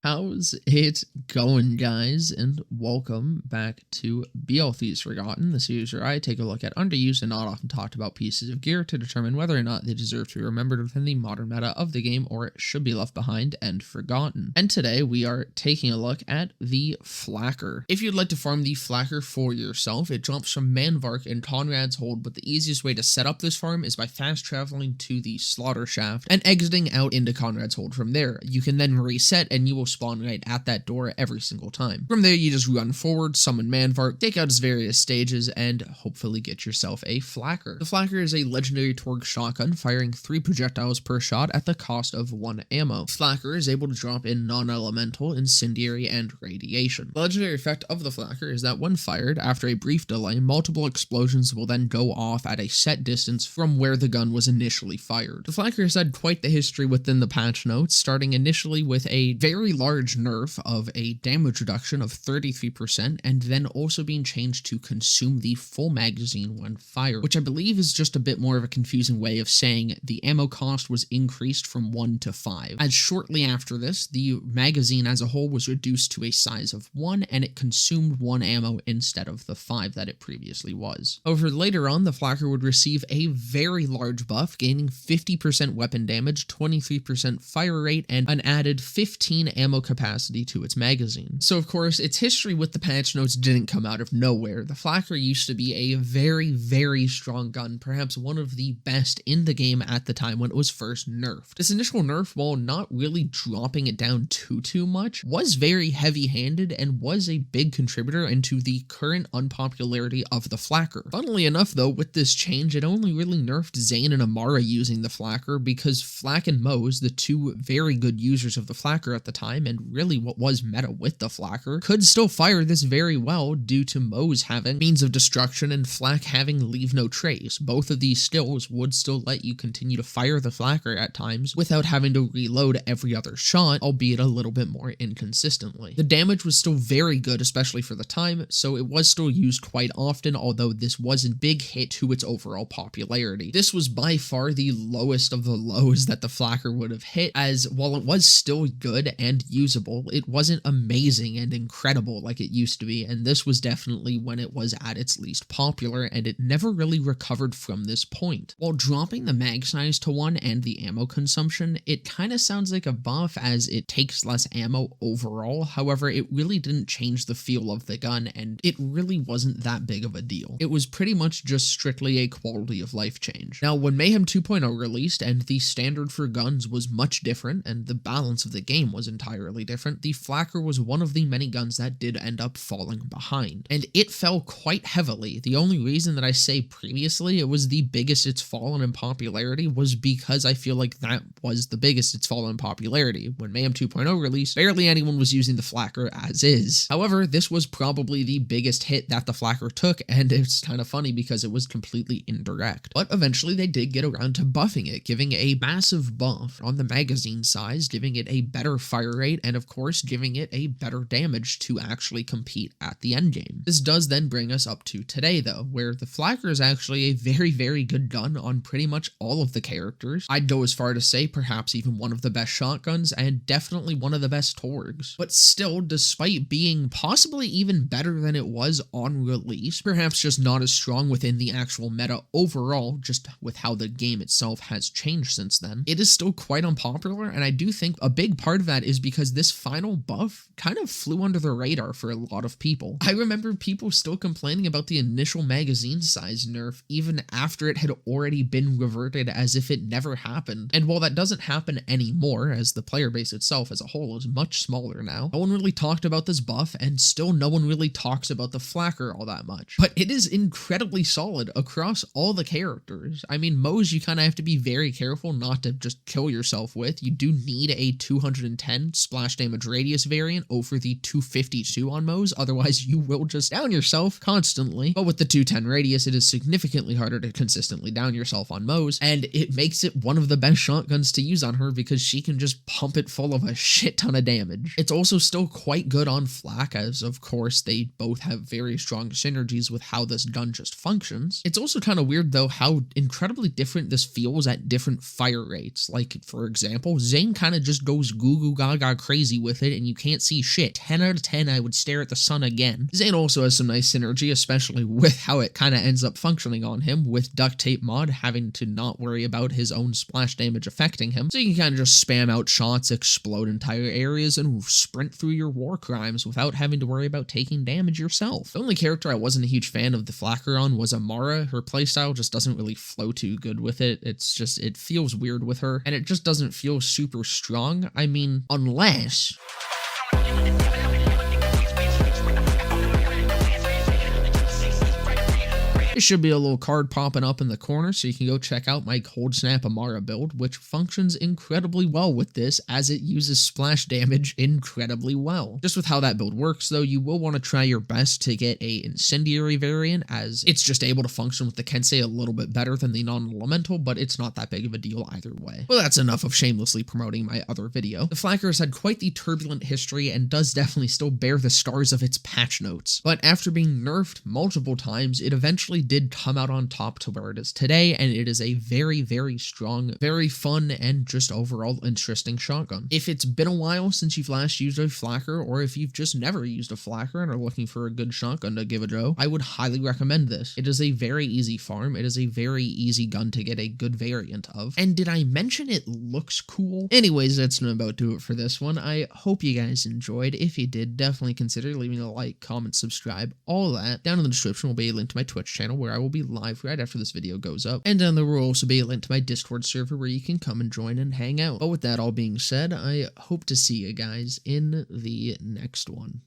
How's it going, guys? And welcome back to BL3's Forgotten, the series where I take a look at underused and not often talked about pieces of gear to determine whether or not they deserve to be remembered within the modern meta of the game or should be left behind and forgotten. And today we are taking a look at the Flakker. If you'd like to farm the Flakker for yourself, it jumps from Manvark and Conrad's Hold, but the easiest way to set up this farm is by fast traveling to the Slaughter Shaft and exiting out into Conrad's Hold from there. You can then reset and you will spawn right at that door every single time. From there, you just run forward, summon Manvark, take out his various stages, and hopefully get yourself a Flakker. The Flakker is a legendary Torgue shotgun, firing 3 projectiles per shot at the cost of 1 ammo. Flakker is able to drop in non-elemental, incendiary, and radiation. The legendary effect of the Flakker is that when fired, after a brief delay, multiple explosions will then go off at a set distance from where the gun was initially fired. The Flakker has had quite the history within the patch notes, starting initially with a very large nerf of a damage reduction of 33%, and then also being changed to consume the full magazine when fired, which I believe is just a bit more of a confusing way of saying the ammo cost was increased from 1 to 5. As shortly after this, the magazine as a whole was reduced to a size of 1, and it consumed 1 ammo instead of the 5 that it previously was. However, later on, the Flakker would receive a very large buff, gaining 50% weapon damage, 23% fire rate, and an added 15 ammo capacity to its magazine. So of course, its history with the patch notes didn't come out of nowhere. The Flakker used to be a very strong gun, perhaps one of the best in the game at the time when it was first nerfed. This initial nerf, while not really dropping it down too much, was very heavy-handed and was a big contributor into the current unpopularity of the Flakker. Funnily enough though, with this change, it only really nerfed Zane and Amara using the Flakker because Flak and Mose, the two very good users of the Flakker at the time, and really what was meta with the Flakker, could still fire this very well due to Mose having Means of Destruction and Flak having Leave No Trace. Both of these skills would still let you continue to fire the Flakker at times without having to reload every other shot, albeit a little bit more inconsistently. The damage was still very good, especially for the time, so it was still used quite often, although this wasn't a big hit to its overall popularity. This was by far the lowest of the lows that the Flakker would have hit, as while it was still good and usable, it wasn't amazing and incredible like it used to be, and this was definitely when it was at its least popular, and it never really recovered from this point. While dropping the mag size to 1 and the ammo consumption, it kinda sounds like a buff as it takes less ammo overall. However, it really didn't change the feel of the gun, and it really wasn't that big of a deal. It was pretty much just strictly a quality of life change. Now, when Mayhem 2.0 released and the standard for guns was much different and the balance of the game was entirely different, the Flakker was one of the many guns that did end up falling behind, and it fell quite heavily. The only reason that I say previously it was the biggest it's fallen in popularity was because I feel like that was the biggest it's fallen in popularity. When Mayhem 2.0 released, barely anyone was using the Flakker as is. However, this was probably the biggest hit that the Flakker took, and it's kind of funny because it was completely indirect. But eventually they did get around to buffing it, giving a massive buff on the magazine size, giving it a better fire rate, and of course giving it a better damage to actually compete at the endgame. This does then bring us up to today though, where the Flakker is actually a very good gun on pretty much all of the characters. I'd go as far to say perhaps even one of the best shotguns and definitely one of the best Torgues. But still, despite being possibly even better than it was on release, perhaps just not as strong within the actual meta overall, just with how the game itself has changed since then, it is still quite unpopular, and I do think a big part of that is because this final buff kind of flew under the radar for a lot of people. I remember people still complaining about the initial magazine size nerf even after it had already been reverted as if it never happened. And while that doesn't happen anymore, as the player base itself as a whole is much smaller now, no one really talked about this buff, and still no one really talks about the Flakker all that much. But it is incredibly solid across all the characters. I mean, Mose you kind of have to be very careful not to just kill yourself with. You do need a 210 splash damage radius variant over the 252 on Mose, otherwise you will just down yourself constantly. But with the 210 radius, it is significantly harder to consistently down yourself on Mose, and it makes it one of the best shotguns to use on her because she can just pump it full of a shit ton of damage. It's also still quite good on Flak, as of course they both have very strong synergies with how this gun just functions. It's also kind of weird though how incredibly different this feels at different fire rates. Like, for example, Zane kind of just goes goo goo gaga crazy with it and you can't see shit. 10 out of 10, I would stare at the sun again. Zane also has some nice synergy, especially with how it kind of ends up functioning on him, with Duct Tape Mod having to not worry about his own splash damage affecting him. So you can kind of just spam out shots, explode entire areas, and sprint through your war crimes without having to worry about taking damage yourself. The only character I wasn't a huge fan of the Flakker on was Amara. Her playstyle just doesn't really flow too good with it. It's just, it feels weird with her, and it just doesn't feel super strong. I mean, unless... There should be a little card popping up in the corner, so you can go check out my Cold Snap Amara build, which functions incredibly well with this, as it uses splash damage incredibly well. Just with how that build works, though, you will want to try your best to get a Incendiary variant, as it's just able to function with the Kensei a little bit better than the non-elemental, but it's not that big of a deal either way. Well, that's enough of shamelessly promoting my other video. The Flakker has had quite the turbulent history and does definitely still bear the scars of its patch notes, but after being nerfed multiple times, it eventually did come out on top to where it is today, and it is a very, very strong, very fun, and just overall interesting shotgun. If it's been a while since you've last used a Flakker, or if you've just never used a Flakker and are looking for a good shotgun to give a go, I would highly recommend this. It is a very easy farm, it is a very easy gun to get a good variant of, and did I mention it looks cool? Anyways, that's about to do it for this one. I hope you guys enjoyed. If you did, definitely consider leaving a like, comment, subscribe, all that. Down in the description will be a link to my Twitch channel, where I will be live right after this video goes up, and down there will also be a link to my Discord server where you can come and join and hang out. But with that all being said, I hope to see you guys in the next one.